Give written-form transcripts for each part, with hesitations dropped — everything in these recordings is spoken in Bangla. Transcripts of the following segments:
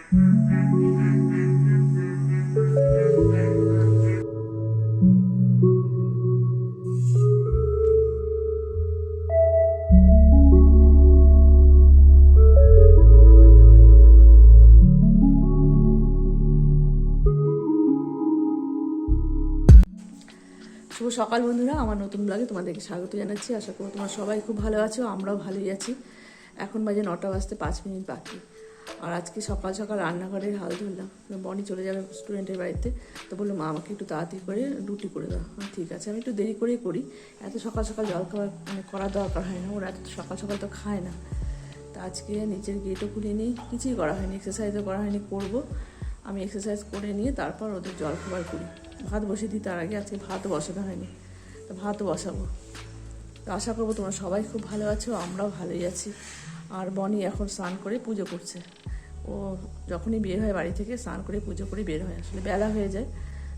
শুভ সকাল বন্ধুরা, আমার নতুন ব্লগে তোমাদেরকে স্বাগত জানাচ্ছি। আশা করি তোমরা সবাই খুব ভালো আছো, আমরাও ভালোই আছি। এখন বাজে 9টা বাজতে 5 মিনিট বাকি। আর আজকে সকাল সকাল রান্নাঘরের হাল ধরলাম। বনি চলে যাবে স্টুডেন্টের বাড়িতে, তো বললো মা আমাকে একটু তাড়াতাড়ি করে রুটি করে দাও। ঠিক আছে, আমি একটু দেরি করেই করি, এত সকাল সকাল জলখাবার করার দরকার হয় না, ওরা এত সকাল সকাল তো খায় না। তা আজকে নিচের গেটও খুলে নিই, কিছুই করা হয়নি, এক্সারসাইজও করা হয়নি, করবো। আমি এক্সারসাইজ করে নিয়ে তারপর ওদের জলখাবার করি। ভাত বসিয়ে দিই, তার আগে আজকে ভাতও বসাতে হয়নি, তো ভাতও বসাবো। তো আশা করবো তোমরা সবাই খুব ভালো আছো, আমরাও ভালোই আছি। আর বনি এখন স্নান করে পুজো করছে। ও যখনই বের হয় বাড়ি থেকে স্নান করে পুজো করে বের হয়, আসলে বেলা হয়ে যায়।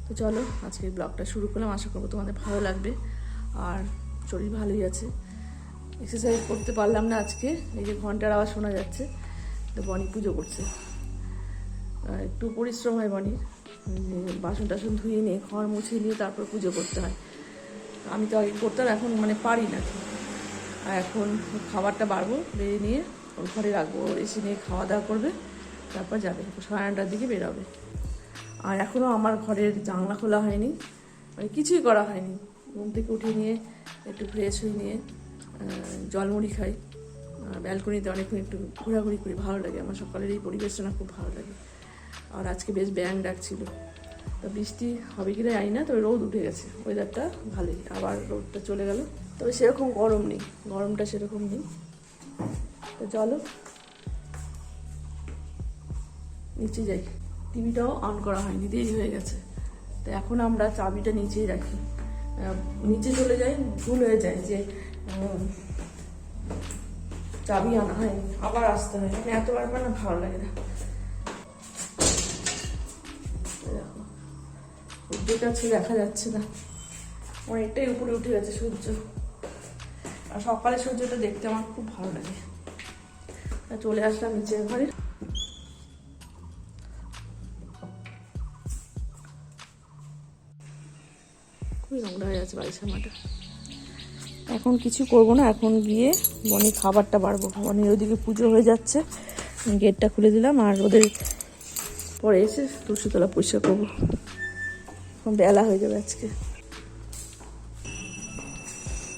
তো চলো আজকের ব্লগটা শুরু করলাম, আশা করবো তোমাদের ভালো লাগবে। আর শরীর ভালোই আছে, এক্সারসাইজ করতে পারলাম না আজকে, এই যে ঘন্টার আওয়াজ শোনা যাচ্ছে। তো বনি পুজো করছে, একটু পরিশ্রম হয় বনির, বাসন টাসন ধুয়ে নিয়ে ঘর মুছিয়ে নিয়ে তারপর পুজো করতে হয়। আমি তো আগে করতাম, এখন পারি না। আর এখন খাবারটা বাড়বো, বেড়ে নিয়ে ওর ঘরে রাখবো, ওর এসে নিয়ে খাওয়া দাওয়া করবে, তারপর যাবে 9:30টার দিকে বেরোবে। আর এখনও আমার ঘরের জানলা খোলা হয়নি, কিছুই করা হয়নি। ঘুম থেকে উঠে নিয়ে একটু ফ্রেশ হয়ে নিয়ে জলমুড়ি খাই, ব্যালকনিতে অনেকক্ষণ একটু ঘোরাঘুরি করি, ভালো লাগে আমার। সকালের এই পরিবেশটা না খুব ভালো লাগে। আর আজকে বেশ ব্যাং ডাকছিল, তা বৃষ্টি হবে কিনা জানি না, তবে রোদ উঠে গেছে, ওয়েদারটা ভালোই। আবার রোদটা চলে গেল, তবে সেরকম গরম নেই, গরমটা সেরকম নেই। তো চলো নিচে যাই, টিভিটাও অন করা হয়নি, দেরি হয়ে গেছে। তো এখন আমরা চাবিটা নিচেই রাখি, নিচে চলে যাই, ভুল হয়ে যায় যে চাবি আনা হয়নি, আবার আসতে হয়, এতবার না ভালো লাগে না। সূর্যটা আছে দেখা যাচ্ছে না, অনেকটাই উপরে উঠে গেছে সূর্য। আর সকালে সূর্যটা দেখতে আমার খুব ভালো লাগে। চলে আসলাম নিচের ঘরে। খুবই নোংরা হয়ে আছে বাড়ির সামনেটা। এখন কিছু করবো না, এখন গিয়ে বনির খাবারটা বাড়বো। বনির ওদিকে পুজো হয়ে যাচ্ছে, গেটটা খুলে দিলাম। আর ওদের পরে এসে তুলসীতলা পরিষ্কার করবো, বেলা হয়ে যাবে আজকে।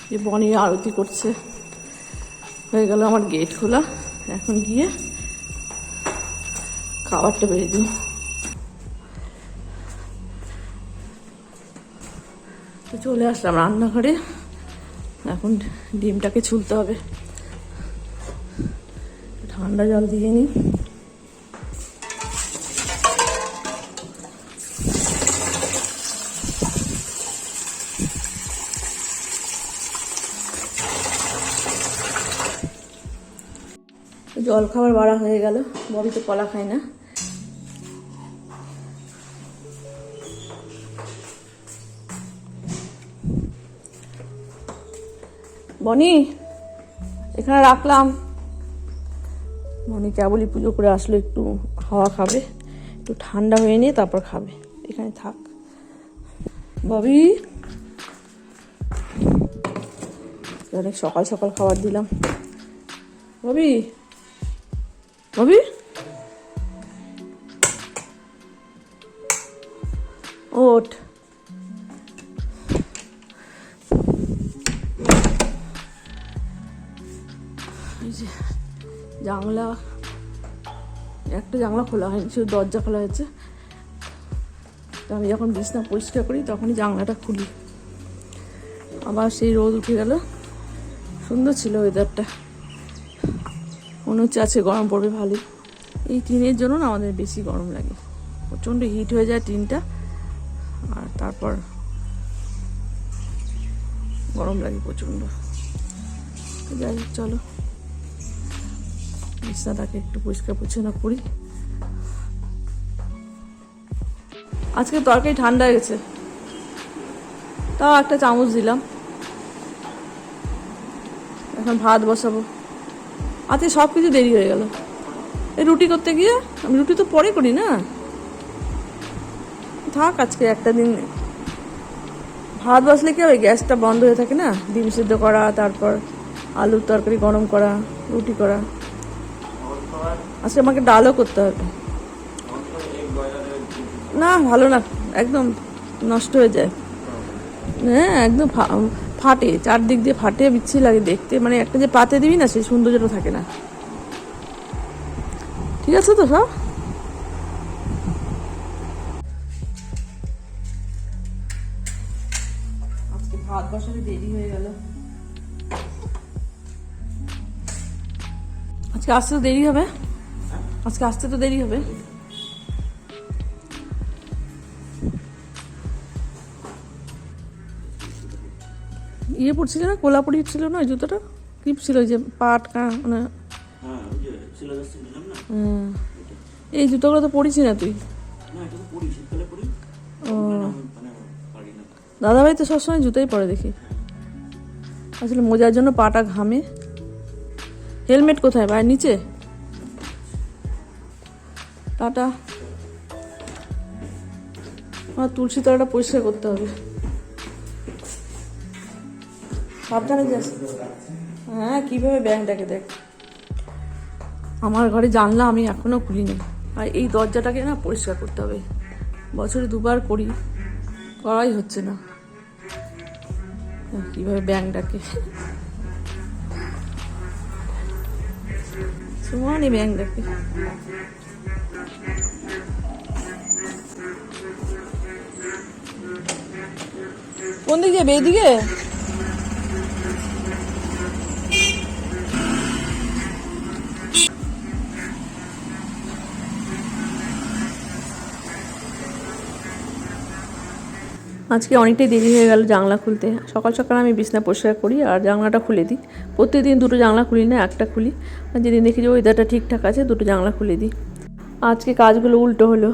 যে বনি আরতি করছে, হয়ে গেল আমার গেট খোলা। এখন গিয়ে খাবারটা বেড়ে দিই। তো চলে আসলাম রান্নাঘরে, এখন ডিমটাকে ছুলতে হবে। ঠান্ডা জল দিয়ে নিই। জল খাবার বাড়া হয়ে গেল, ববি তো কলা খায় না। বনি এখানে রাখলাম। বনি কেবলই পুজো করে আসলো, একটু হাওয়া খাবে, একটু ঠান্ডা হয়ে নিয়ে তারপর খাবে। এখানে থাক ববি, অনেক সকাল সকাল খাবার দিলাম। ববি ববি ওঠ, জানলা একটা জানলা খোলা হয়নি, শুধু দরজা খোলা হয়েছে। তো আমি যখন বিছনা পরিষ্কার করি তখনই জানলাটা খুলি। আবার সেই রোদ উঠে গেল, সুন্দর ছিল ওয়েদারটা, মনে হচ্ছে আছে গরম পড়বে ভালোই। এই টিনের জন্য না আমাদের বেশি গরম লাগে, প্রচণ্ড হিট হয়ে যায় টিনটা, আর তারপর গরম লাগে প্রচণ্ড। যাই হোক চলো বিছনাটাকে একটু পরিষ্কার পরিচ্ছন্ন করি। আজকে তরকারি ঠান্ডা হয়ে গেছে, তাও একটা চামচ দিলাম। এখন ভাত বসাবো, আজকে সব কিছু দেরি হয়ে গেল। এই রুটি করতে গিয়ে আমি রুটি তো পরে করি না, থাক আজকে একটা দিন। ভাত বসলে কি হবে, গ্যাসটা বন্ধ হয়ে থাকে না, ডিম সিদ্ধ করা, তারপর আলুর তরকারি গরম করা, রুটি করা। আজকে আমাকে ডালও করতে হবে। না ভালো না, একদম নষ্ট হয়ে যায়। হ্যাঁ একদম ফাটে, চারদিক দিয়ে ফাটে, বিচ্ছি লাগে দেখতে, মানে একটা যে পাতে দিবি না সেই সৌন্দর্যটা থাকে না। ঠিক আছে তো সব। আজকে ভাত বসাতে দেরি হয়ে গেল, আজকে আসতে তো দেরি হবে, আজকে আসতে তো দেরি হবে। ইয়ে পড়ছিল না, কোলাপুরি ছিল না, ওই জুতোটা কি ছিল, ওই যে পাট মানে এই জুতোগুলো তো পরিস না তুই। ও দাদাভাই তো সবসময় জুতোই পরে দেখি। আসলে মোজার জন্য পাটা ঘামে। হেলমেট কোথায়, ভাই নিচে? টাটা। আমার তুলসী তলাটা পরিষ্কার করতে হবে, সাবধানে যাস। হ্যাঁ কিভাবে ব্যাংকটাকে দেখ, আমার ঘরে জানলা আমি এখনো খুলিনি, আর এই দরজাটাকে না পরিষ্কার করতে হবে, বছরে দুবার করি, করাই হচ্ছে না। কিভাবে ব্যাংকটাকে সমানই ব্যাংকটাকে। কোন দিকে যাবে, এইদিকে? আজকে অনেকটাই দেরি হয়ে গেল জানলা খুলতে। সকাল সকাল আমি বিছনা পরিষ্কার করি আর জানলাটা খুলে দিই। প্রত্যেকদিন দুটো জানলা খুলি না, একটা খুলি। যেদিন দেখি যে ওয়েদারটা ঠিকঠাক আছে দুটো জানলা খুলে দিই। আজকে কাজগুলো উল্টো হলো,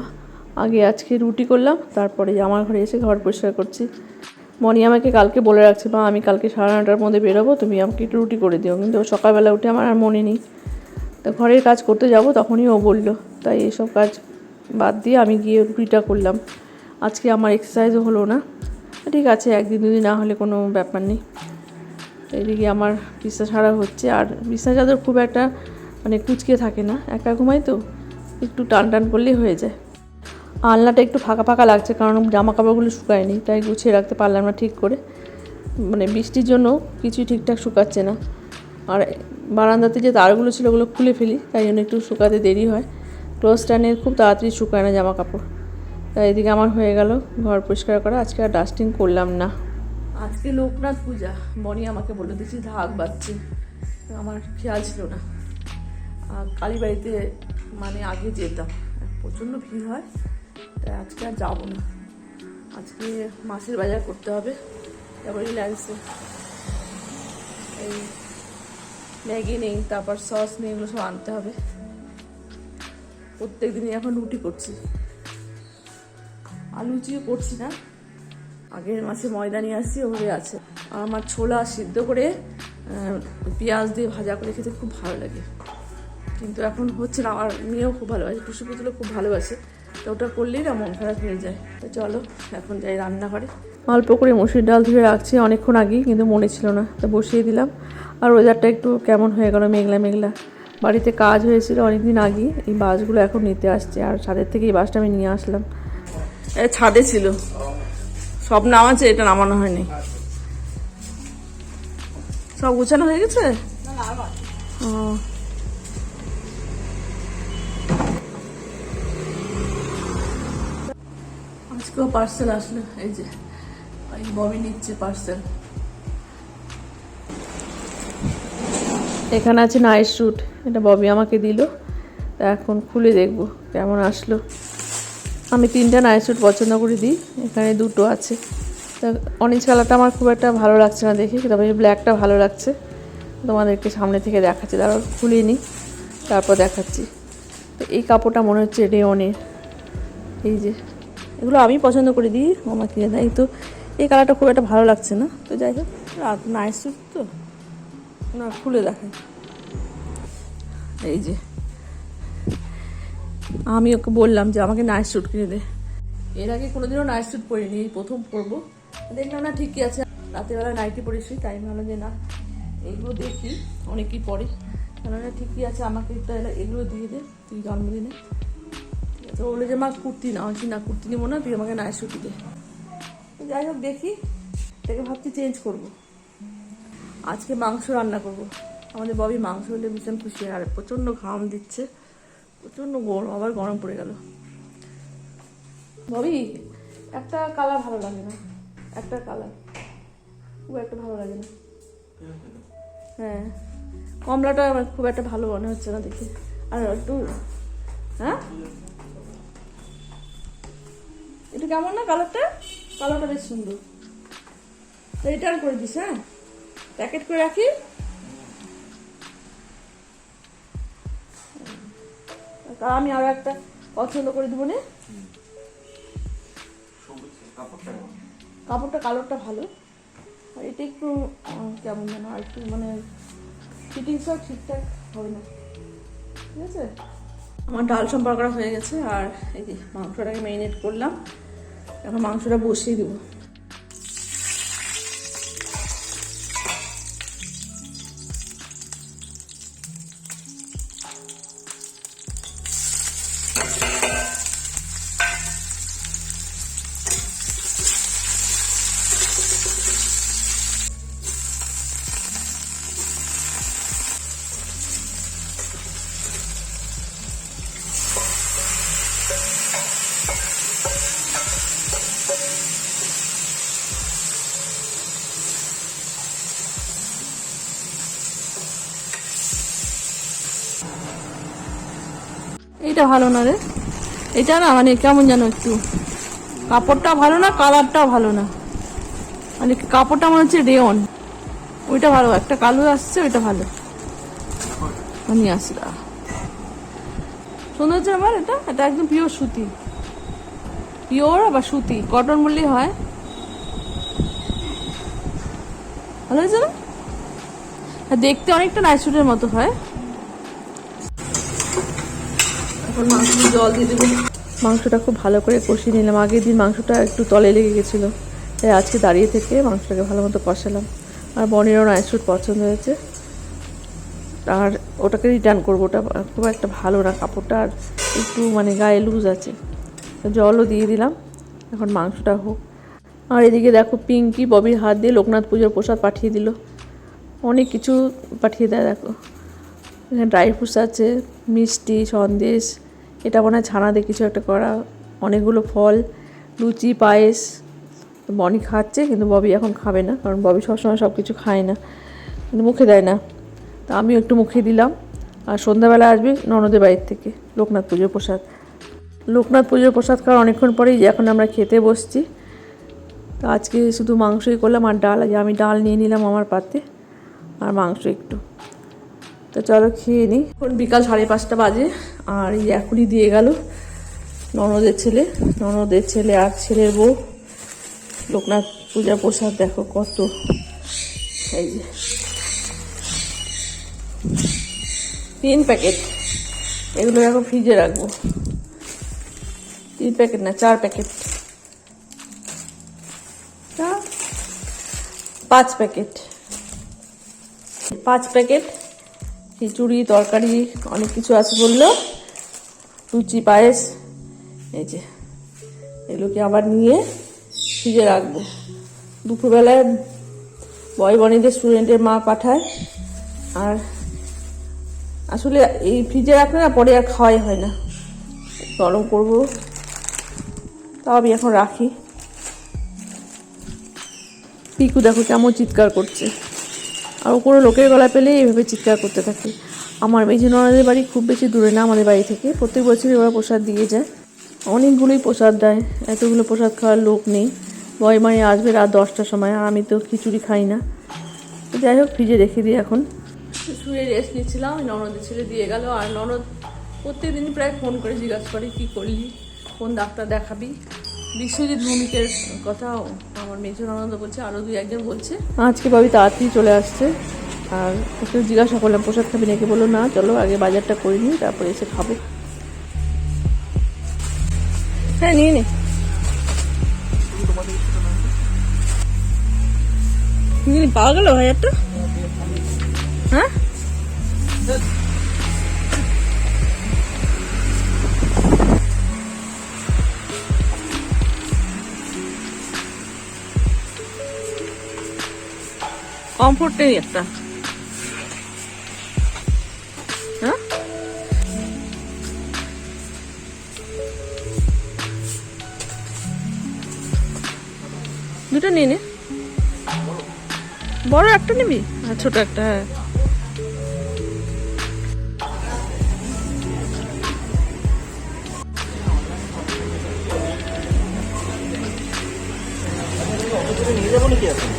আজকে রুটি করলাম, তারপরে আমার ঘরে এসে ঘর পরিষ্কার করছি। মনি আমাকে কালকে বলে রাখছে, বা আমি কালকে 9:30টার মধ্যে বেরোবো, তুমি আমাকে একটু রুটি করে দিও, কিন্তু সকালবেলা উঠে আমার আর মনে নেই। তো ঘরের কাজ করতে যাব তখনই ও বললো, তাই এসব কাজ বাদ দিয়ে আমি গিয়ে রুটিটা করলাম। আজকে আমার এক্সারসাইজও হলো না, ঠিক আছে, একদিন দুদিন না হলে কোনো ব্যাপার নেই। এদিকে আমার বিছনা ছাড়া হচ্ছে, আর বিছনা চাদর খুব একটা মানে কুচকে থাকে না, একা ঘুমাই তো, একটু টান টান করলেই হয়ে যায়। আলনাটা একটু ফাঁকা ফাঁকা লাগছে, কারণ জামা কাপড়গুলো শুকায়নি, তাই গুছিয়ে রাখতে পারলাম না ঠিক করে, মানে বৃষ্টির জন্য কিছুই ঠিকঠাক শুকাচ্ছে না। আর বারান্দাতে যে তারগুলো ছিল ওগুলো খুলে ফেলি, তাই জন্য একটু শুকাতে দেরি হয়। ক্লোজ স্ট্যান্ডে খুব তাড়াতাড়ি শুকায় না জামা কাপড়। তাই এদিকে আমার হয়ে গেল ঘর পরিষ্কার করা, আজকে আর ডাস্টিং করলাম না। আজকে লোকনাথ পূজা, বনি আমাকে বলে দিচ্ছি ঢাক বাজছে, আমার খেয়াল ছিল না। কালীবাড়িতে মানে আগে যেতাম, প্রচণ্ড ভিড় হয়, তাই আজকে আর যাবো না। আজকে মাছের বাজার করতে হবে, তারপর রিলায়েন্সে এই ম্যাগি নেই, তারপর সস নেই, এগুলো সব আনতে হবে। প্রত্যেক দিনই এখন রুটি করছি, আলু লুচিও করছি না, আগের মাসে ময়দা নিয়ে আসছি ওভাবে আছে। আর আমার ছোলা সিদ্ধ করে পেঁয়াজ দিয়ে ভাজা করে খেতে খুব ভালো লাগে, কিন্তু এখন হচ্ছে না। আমার মেয়েও খুব ভালোবাসে, টুসু পুতুলও খুব ভালোবাসে, তো ওটা করলেই না মন খারাপ হয়ে যায়। তো চলো এখন যাই রান্নাঘরে। অল্প করে মসুর ডাল ধুয়ে রাখছি অনেকক্ষণ আগেই, কিন্তু মনে ছিল না, তো বসিয়ে দিলাম। আর ওয়েদারটা একটু কেমন হয়ে গেল, মেঘলা মেঘলা। বাড়িতে কাজ হয়েছিল অনেকদিন আগেই, এই বাসগুলো এখন নিতে আসছে, আর ছাদের থেকে এই বাসটা আমি নিয়ে আসলাম। ছাদে ছিল, সব নামাচ্ছে, এটা নামানো হয়নি। সব গুছানো হয়ে গেছে। আজকেও পার্সেল আসলো, এই যে ববি নিচ্ছে পার্সেল। এখানে আছে নাইট স্যুট, এটা ববি আমাকে দিল, তা এখন খুলে দেখবো কেমন আসলো। আমি 3টা নাইট স্যুট পছন্দ করে দিই, এখানে 2টো আছে। তা অরেঞ্জ কালারটা আমার খুব একটা ভালো লাগছে না দেখে, তবে ব্ল্যাকটা ভালো লাগছে। তোমাদেরকে সামনে থেকে দেখাচ্ছি, তারপর খুলিয়ে নিই, তারপর দেখাচ্ছি। তো এই কাপড়টা মনে হচ্ছে রেওনের, এই যে এগুলো আমি পছন্দ করে দিই, আমার কিনে দেয়। তো এই কালারটা খুব একটা ভালো লাগছে না, তো যাই হোক নাইট স্যুট তো না, খুলে দেখাই। এই যে আমি ওকে বললাম যে আমাকে নাইট স্যুট কিনে দে। এর আগে কোনোদিনও নাইট স্যুট পরিনি, এই প্রথম পরবো। দেখলাম না ঠিকই আছে, রাতেরবেলা নাইটি পরেছি, তাই ভালো যে না এগুলো দেখি অনেকেই পরে, কেননা ঠিকই আছে, আমাকে তাহলে এগুলো দিয়ে দে তুই জন্মদিনে। ঠিক আছে, বলে যে মা কুর্তি নাও, না কুর্তি নেবো না, তুই আমাকে নাইট স্যুট দে। যাই হোক দেখি, তাকে ভাবছি চেঞ্জ করব। আজকে মাংস রান্না করব। আমাদের ববি মাংস হলে ভীষণ খুশি, আর প্রচণ্ড ঘাম দিচ্ছে, প্রচণ্ড গরম, আবার গরম পড়ে গেল। ববি একটা কালার ভালো লাগে না, একটা কালার খুব একটা ভালো লাগে না। হ্যাঁ, কমলাটা আমার খুব একটা ভালো মনে হচ্ছে না দেখে। আর একটু হ্যাঁ, এটা কেমন না কালারটা? কালারটা বেশ সুন্দর। রিটার্ন করে দিস, হ্যাঁ, প্যাকেট করে রাখি। আমি আরো একটা পছন্দ করে দেবো না। কাপড়টা কালারটা ভালো, আর এটা একটু কেমন যেন আর একটু মানে ফিটিংসও ঠিকঠাক হবে না। ঠিক আছে, আমার ডাল সম্পর্ক করা হয়ে গেছে, আর এই যে মাংসটাকে ম্যারিনেট করলাম, এখন মাংসটা বসিয়ে দেবো। এইটা ভালো না রে, এটা না মানে কেমন যেন একটু, কাপড়টা ভালো না, কালারটাও ভালো না, মানে কাপড়টা মনে হচ্ছে রেয়ন। ওইটা ভালো, একটা কালো আসছে, ওইটা ভালো। আমি আসি না, সুন্দর হচ্ছে আমার এটা, এটা একদম পিওর সুতি, পিওর বা সুতি, কটন বললেই হয়। ভালো হয়েছে না? দেখতে অনেকটা নাইট স্যুটের মতো হয়। এখন মাংস জল দিয়ে দেবো। মাংসটা খুব ভালো করে কষিয়ে নিলাম, আগের দিন মাংসটা একটু তলে লেগে গেছিলো, তাই আজকে দাঁড়িয়ে থেকে মাংসটাকে ভালো মতো কষালাম। আর বনিরও নাইট স্যুট পছন্দ হয়েছে, আর ওটাকে রিটার্ন করবো। ওটা খুব একটা ভালো না কাপড়টা, আর একটু মানে গায়ে লুজ আছে। জলও দিয়ে দিলাম, এখন মাংসটা হোক। আর এদিকে দেখো পিঙ্কি ববির হাত দিয়ে লোকনাথ পুজোর প্রসাদ পাঠিয়ে দিল, অনেক কিছু পাঠিয়ে দেয়। দেখো এখানে ড্রাই ফ্রুটস আছে, মিষ্টি, সন্দেশ, এটা মনে হয় ছানা দিয়ে কিছু একটা করা, অনেকগুলো ফল, লুচি, পায়েস। বনি খাচ্ছে, কিন্তু ববি এখন খাবে না, কারণ ববি সবসময় সব কিছু খায় না, কিন্তু মুখে দেয় না। তা আমিও একটু মুখে দিলাম। আর সন্ধ্যাবেলা আসবে ননদের বাড়ির থেকে লোকনাথ পুজোর প্রসাদ। লোকনাথ পুজোর প্রসাদ খাওয়ার অনেকক্ষণ পরেই এখন আমরা খেতে বসছি। তো আজকে শুধু মাংসই করলাম আর ডাল, আজ আমি ডাল নিয়ে নিলাম আমার পাতে, আর মাংস একটু। তো চলো খেয়ে নিই। এখন বিকাল 5:30 বাজে, আর এই এখনই দিয়ে গেল ননদের ছেলে আর ছেলের বউ লোকনাথ পূজার প্রসাদ। দেখো কত, এই যে 3 প্যাকেট, এগুলো এখন ফ্রিজে রাখবো। 3 প্যাকেট না, 4 প্যাকেট, 5 প্যাকেট, 5 প্যাকেট খিচুড়ি, তরকারি, অনেক কিছু আছে বললো, লুচি, পায়েস। এই যে এগুলোকে আবার নিয়ে ফ্রিজে রাখবো। দুপুরবেলায় বনিদের স্টুডেন্টের মা পাঠায়, আর আসলে এই ফ্রিজে রাখলে না পরে আর খাওয়াই হয় না, গরম করবো। তাও আমি এখন রাখি। পিকু দেখো কেমন চিৎকার করছে, আর ও কোনো লোকের গলা পেলে এইভাবে চিৎকার করতে থাকে। আমার মেঝে ননদের বাড়ি খুব বেশি দূরে না আমাদের বাড়ি থেকে, প্রত্যেক বছরই ওরা প্রসাদ দিয়ে যায়, অনেকগুলোই প্রসাদ দেয়, এতগুলো প্রসাদ খাওয়ার লোক নেই। বয়মাই আসবে রাত 10টার সময়, আর আমি তো খিচুড়ি খাই না। তো যাই হোক ফ্রিজে রেখে দিই। এখন শুয়ে রেস্ট নিচ্ছিলাম, ননদের ছেলে দিয়ে গেল, আর ননদ প্রত্যেকদিনই প্রায় ফোন করে জিজ্ঞাসা করে কী করলি, কোন ডাক্তার দেখাবি। বিশ্বজিৎ ভৌমিকের কথাও আমার মেজো ননদ বলছে, আরও 2-1 জন বলছে। আজকে ভাবি তাড়াতাড়ি চলে আসছে, আর ওকে জিজ্ঞাসা করলাম প্রসাদ খাবি নাকি, বললো না চলো আগে বাজারটা করে নিই, তারপরে এসে খাবো। হ্যাঁ নিয়ে নে। পাওয়া গেল 1000টা? হ্যাঁ কমফোর্ট নেই একটা। হ্যাঁ দুটো নিয়ে নে। বড় একটা নিবি আর ছোট একটা? হ্যাঁ নিয়ে যাবো নাকি এখন?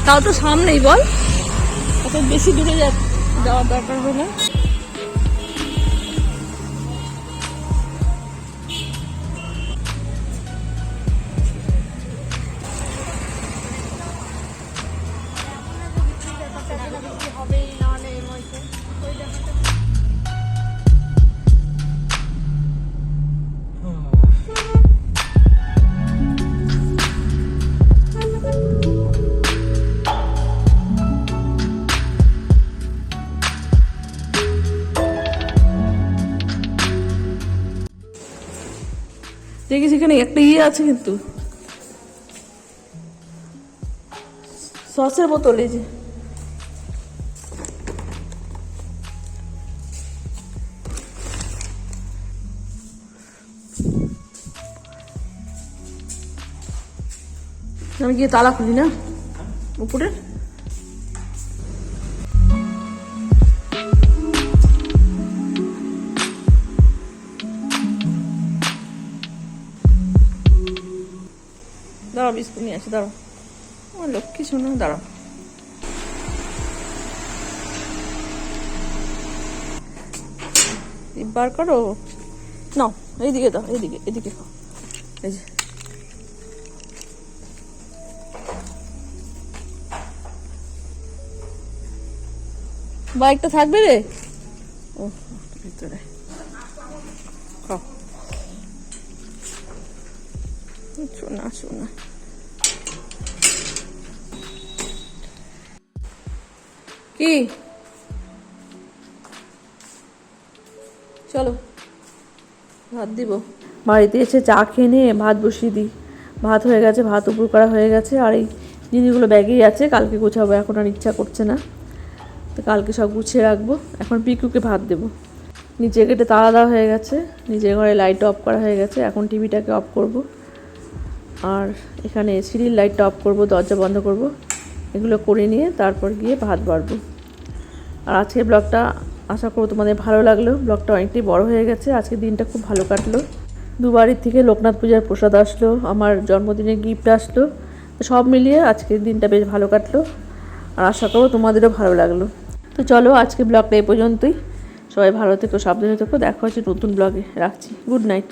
তাও তো সামনেই, বল অত বেশি দূরে যাওয়ার দরকার হবে না। দেখিস এখানে একটা আছে কিন্তু সসের বোতল, এই যে আমি গিয়ে তালা খুলি না উপরে। দাঁড়াও বিস্কুট নিয়ে আসি, দাঁড়াও আমার লক্ষ্মী শোনো, দাঁড়াও। বার করো, নাও এইদিকে দাও, এইদিকে এদিকে খাও। এই যে বাইকটা থাকবে রে, ও ভিতরে খাও। শোনা শোনা কি, চলো ভাত দিব। বাড়িতে এসে চা খেয়ে নিয়ে ভাত বসিয়ে দিই। ভাত হয়ে গেছে, ভাত উপর করা হয়ে গেছে, আর এই জিনিসগুলো ব্যাগেই আছে, কালকে গোছাবো, এখন আর ইচ্ছা করছে না, তো কালকে সব গুছিয়ে রাখবো। এখন পিকুকে ভাত দেবো। নিচে গেটে তালা দেওয়া হয়ে গেছে, নিচের ঘরে লাইট অফ করা হয়ে গেছে, এখন টিভিটাকে অফ করব, আর এখানে সিঁড়ির লাইটটা অফ করব, দরজা বন্ধ করব, এগুলো করে নিয়ে তারপর গিয়ে ভাত বাড়বো। আর আজকের ব্লগটা আশা করব তোমাদের ভালো লাগলো। ব্লগটা অনেকটাই বড় হয়ে গেছে, আজকের দিনটা খুব ভালো কাটলো। দুবারের থেকে লোকনাথ পূজার প্রসাদ আসলো, আমার জন্মদিনের গিফট আসলো, সব মিলিয়ে আজকের দিনটা বেশ ভালো কাটলো, আর আশা করব তোমাদেরও ভালো লাগলো। তো চলো আজকে ব্লগটা এই পর্যন্তই। সবাই ভালো থেকো, সাবধানে থেকো, দেখা হচ্ছে নতুন ব্লগে। রাখছি, গুড নাইট।